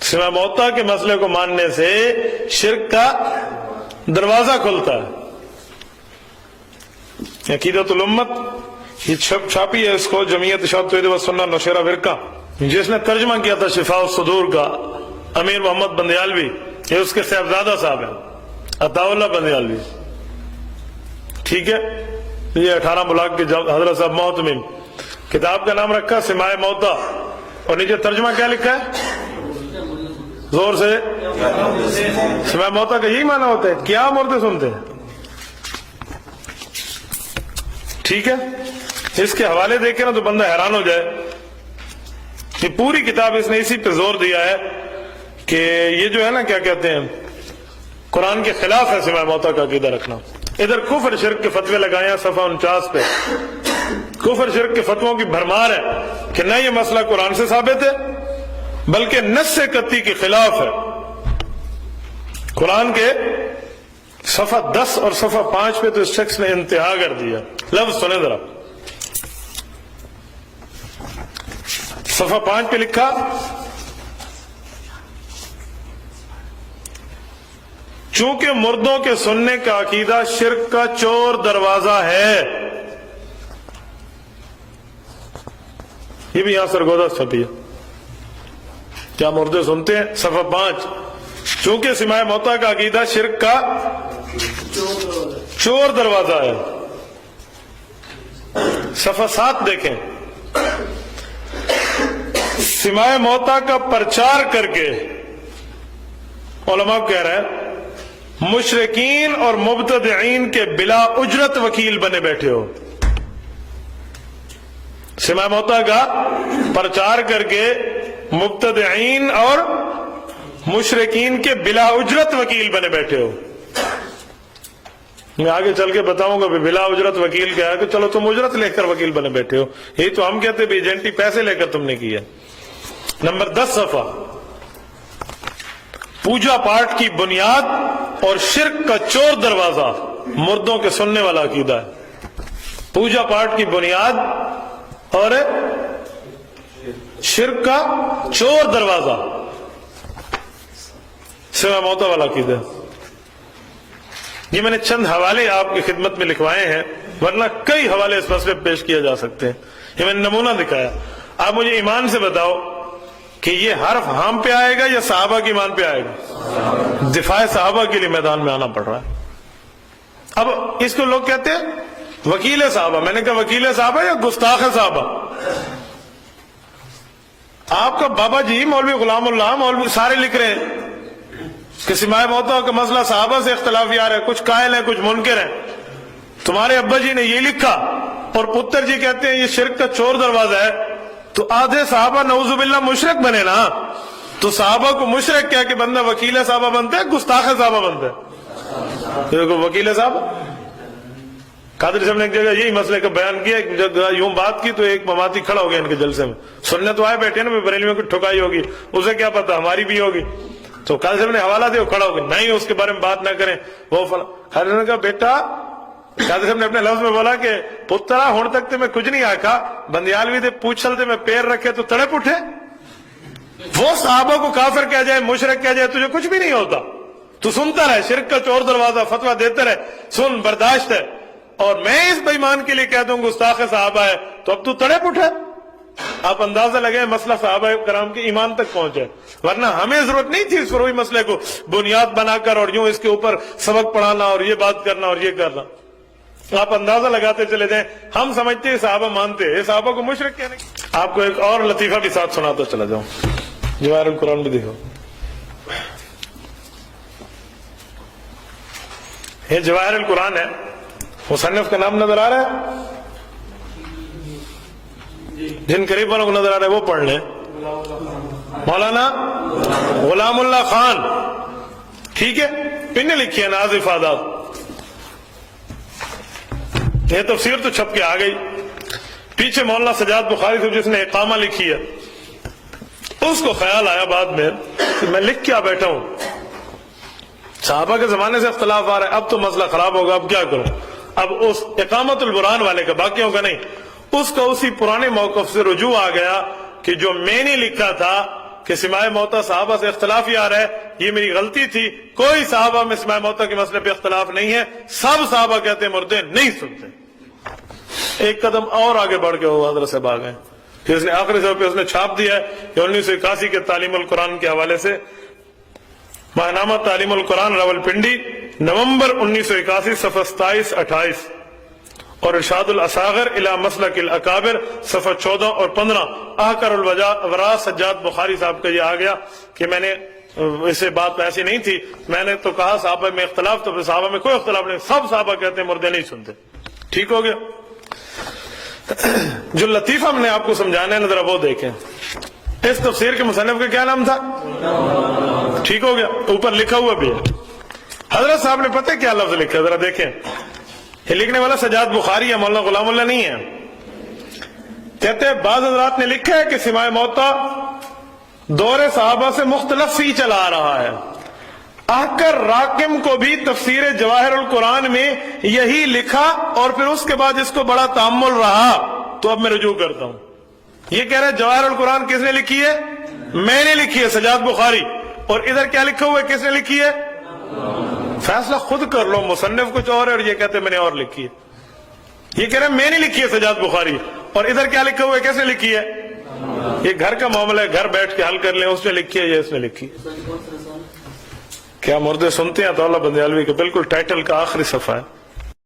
سماع موتا کے مسئلے کو ماننے سے شرک کا دروازہ کھلتا ہے. عقیدۃ الامت یہ چھاپی ہے، اس کو جمعیت اشاعت توحید و سنت نوشیرہ فرقہ، جس نے ترجمہ کیا تھا شفاء الصدور کا امیر محمد بندیالوی، یہ اس کے صاحبزادہ صاحب ہیں عطا اللہ بندیالوی. ٹھیک ہے، یہ 18 بلاک کے حضرت صاحب محتمم، کتاب کا نام رکھا سماع موتا، اور نیچے ترجمہ کیا لکھا ہے؟ زور سے. سماع موتا کا یہی معنی ہوتا ہے کیا مردے سنتے ہیں. ٹھیک ہے، اس کے حوالے دیکھیں نا تو بندہ حیران ہو جائے. یہ پوری کتاب اس نے اسی پہ زور دیا ہے کہ یہ جو ہے نا کیا کہتے ہیں، قرآن کے خلاف ہے سماع موتا کا عقیدہ رکھنا. ادھر کفر شرک کے فتوے لگائے ہیں صفحہ 49 پہ. کفر شرک کے فتووں کی بھرمار ہے کہ نہ یہ مسئلہ قرآن سے ثابت ہے بلکہ نص قطعی کے خلاف ہے. قرآن کے صفحہ 10 اور صفحہ 5 پہ تو اس شخص نے انتہا کر دیا. لفظ سنیں ذرا. صفحہ 5 پہ لکھا، چونکہ مردوں کے سننے کا عقیدہ شرک کا چور دروازہ ہے. یہ بھی یہاں سرگودا چھپی ہے، کیا مردے سنتے ہیں. صفحہ 5، چونکہ سماع موتا کا عقیدہ شرک کا چور دروازہ ہے. صفحہ 7 دیکھیں، سماع موتا کا پرچار کر کے علماء کہہ رہے ہیں مشرکین اور مبتدعین کے بلا اجرت وکیل بنے بیٹھے ہو. سماع موتا کا پرچار کر کے مبتدعین اور مشرکین کے بلا اجرت وکیل بنے بیٹھے ہو. میں آگے چل کے بتاؤں گا بلا اجرت وکیل کیا ہے، کہ چلو تم اجرت لے کر وکیل بنے بیٹھے ہو، یہی تو ہم کہتے ہیں ایجنٹی پیسے لے کر تم نے کیا. نمبر 10 صفحہ، پوجا پاٹ کی بنیاد اور شرک کا چور دروازہ مردوں کے سننے والا عقیدہ ہے. پوجا پاٹ کی بنیاد اور شرک کا چور دروازہ سماع موتا والا عقیدہ. یہ میں نے چند حوالے آپ کی خدمت میں لکھوائے ہیں، ورنہ کئی حوالے اس مسئلے پیش کیے جا سکتے ہیں. یہ میں نے نمونہ دکھایا. آپ مجھے ایمان سے بتاؤ کہ یہ حرف ہم پہ آئے گا یا صحابہ کی ایمان پہ آئے گا؟ دفاع صحابہ کے لیے میدان میں آنا پڑ رہا ہے. اب اس کو لوگ کہتے ہیں وکیل صحابہ. میں نے کہا وکیل صحابہ یا گستاخ صحابہ؟ آپ کا بابا جی مولوی غلام اللہ مولوی سارے لکھ رہے ہیں کہ سماع موتا کا مسئلہ صحابہ سے اختلاف یار ہے، کچھ قائل ہیں کچھ منکر ہیں. تمہارے ابا جی نے یہ لکھا اور پتر جی کہتے ہیں یہ شرک کا چور دروازہ ہے، تو آدھے صحابہ نعوذ باللہ مشرک بنے نا. تو صحابہ کو مشرک کیا کہ بندہ وکیل صحابہ بنتا ہے، گستاخ صحابہ بنتا ہے. وکیل صاحب قادری صاحب نے ایک جگہ یہی مسئلے کا بیان کیا، ایک جگہ یوں بات کی تو ایک مماتی کھڑا ہو گیا ان کے جلسے میں. سننے تو آئے بیٹھے نا بریلویوں کی ٹھکائی ہوگی، اسے کیا پتا ہماری بھی ہوگی. تو قادری صاحب نے حوالہ دیا، کھڑا ہو گیا، نہیں اس کے بارے میں بات نہ کریں وہ فلاں. قادری صاحب نے کہا بیٹا، قادری صاحب نے اپنے لفظ میں بولا کہ پترا ہون تک تے میں کچھ نہیں آکھا، بندیالوی دے پوچھل تے میں پیر رکھے تو تڑپ اٹھے. وہ صحابہ کو کافر کہہ جائے مشرک کہہ جائے تجھے کچھ بھی نہیں ہوتا. تو سنتا رہے، شرک کا چور دروازہ فتویٰ دیتے رہے، سن برداشت ہے. اور میں اس بے ایمان کے لیے کہہ دوں گستاخ صحابہ ہے تو اب تو تڑپ اٹھے. آپ اندازہ لگائیں مسئلہ صحابہ کرام کے ایمان تک پہنچے، ورنہ ہمیں ضرورت نہیں تھی اس فروعی مسئلے کو بنیاد بنا کر اور یوں اس کے اوپر سبق پڑھانا اور یہ بات کرنا اور یہ کرنا. آپ اندازہ لگاتے چلے جائیں. ہم سمجھتے ہیں صحابہ مانتے ہیں، صحابہ کو مشرک کہنے. آپ کو ایک اور لطیفہ بھی ساتھ سناتا چلا جاؤں. جواہر القرآن بھی دیکھو، یہ جواہر القرآن ہے. مصنف کا نام نظر آ رہا ہے؟ جن قریب والوں کو نظر آ رہا ہے وہ پڑھ لیں. مولانا غلام اللہ خان، ٹھیک ہے، پن لکھی ہے ناز افادات. یہ تفسیر تو چھپ کے آ گئی. پیچھے مولانا سجاد بخاری سے جس نے اقامہ لکھی ہے، اس کو خیال آیا بعد میں کہ میں لکھ کیا بیٹھا ہوں، صحابہ کے زمانے سے اختلاف آ رہا ہے، اب تو مسئلہ خراب ہوگا، اب کیا کروں. اب اس اقامت البرہان والے کا، باقیوں کا نہیں، اس کا اسی پرانے موقف سے رجوع آ گیا کہ جو میں نے لکھا تھا کہ سماع موتا صحابہ سے اختلاف آ رہا ہے، یہ میری غلطی تھی، کوئی صحابہ میں سماع موتا کے مسئلے پہ اختلاف نہیں ہے، سب صحابہ کہتے ہیں مردے نہیں سنتے۔ ایک قدم اور آگے بڑھ کے وہ حضرت صاحب آ گئے، پھر اس نے آخری صفحے پہ اس نے چھاپ دیا ہے کہ 1981 کے تعلیم القرآن کے حوالے سے، ماہنامہ تعلیم القرآن راولپنڈی، نومبر 1981، صفحہ 27-28، اور ارشاد الاصاغر الی مسلک الاکابر، صفحہ 14 اور 15۔ احکر الورا سجاد بخاری صاحب کا یہ آ گیا کہ میں نے اسے بات ایسی نہیں تھی، میں نے تو کہا صحابہ میں اختلاف، تو صحابہ میں کوئی اختلاف نہیں، سب صحابہ کہتے ہیں مردے نہیں سنتے۔ ٹھیک ہو گیا؟ جو لطیفہ ہم نے آپ کو سمجھانا ہے ذرا وہ دیکھیں، اس تفسیر کے مصنف کا کیا نام تھا؟ ٹھیک ہو گیا؟ اوپر لکھا ہوا بھی ہے، حضرت صاحب نے پتہ کیا لفظ لکھا، ذرا دیکھیں، یہ لکھنے والا سجاد بخاری ہے، مولانا غلام اللہ نہیں ہے۔ کہتے ہیں بعض حضرات نے لکھا ہے کہ سماع موتا دور صحابہ سے مختلف سی چلا آ رہا ہے، احکر راکم کو بھی تفسیر جواہر القرآن میں یہی لکھا، اور پھر اس کے بعد اس کو بڑا تأمل رہا، تو اب میں رجوع کرتا ہوں۔ یہ کہہ رہے جواہر القرآن کس نے لکھی ہے؟ میں نے لکھی ہے، سجاد بخاری، اور ادھر کیا لکھا ہوا ہے، کس نے لکھی ہے؟ فیصلہ خود کر لو، مصنف کچھ اور ہے اور یہ کہتے ہیں میں نے اور لکھی ہے۔ یہ کہہ رہے ہیں میں نے لکھی ہے سجاد بخاری، اور ادھر کیا لکھا ہوا ہے، کس نے لکھی ہے؟ یہ گھر کا معاملہ ہے، گھر بیٹھ کے حل کر لیں، اس نے لکھی ہے یا اس نے لکھی ہے۔ کیا مردے سنتے ہیں تو اللہ بندیالوی کے بالکل ٹائٹل کا آخری صفحہ ہے۔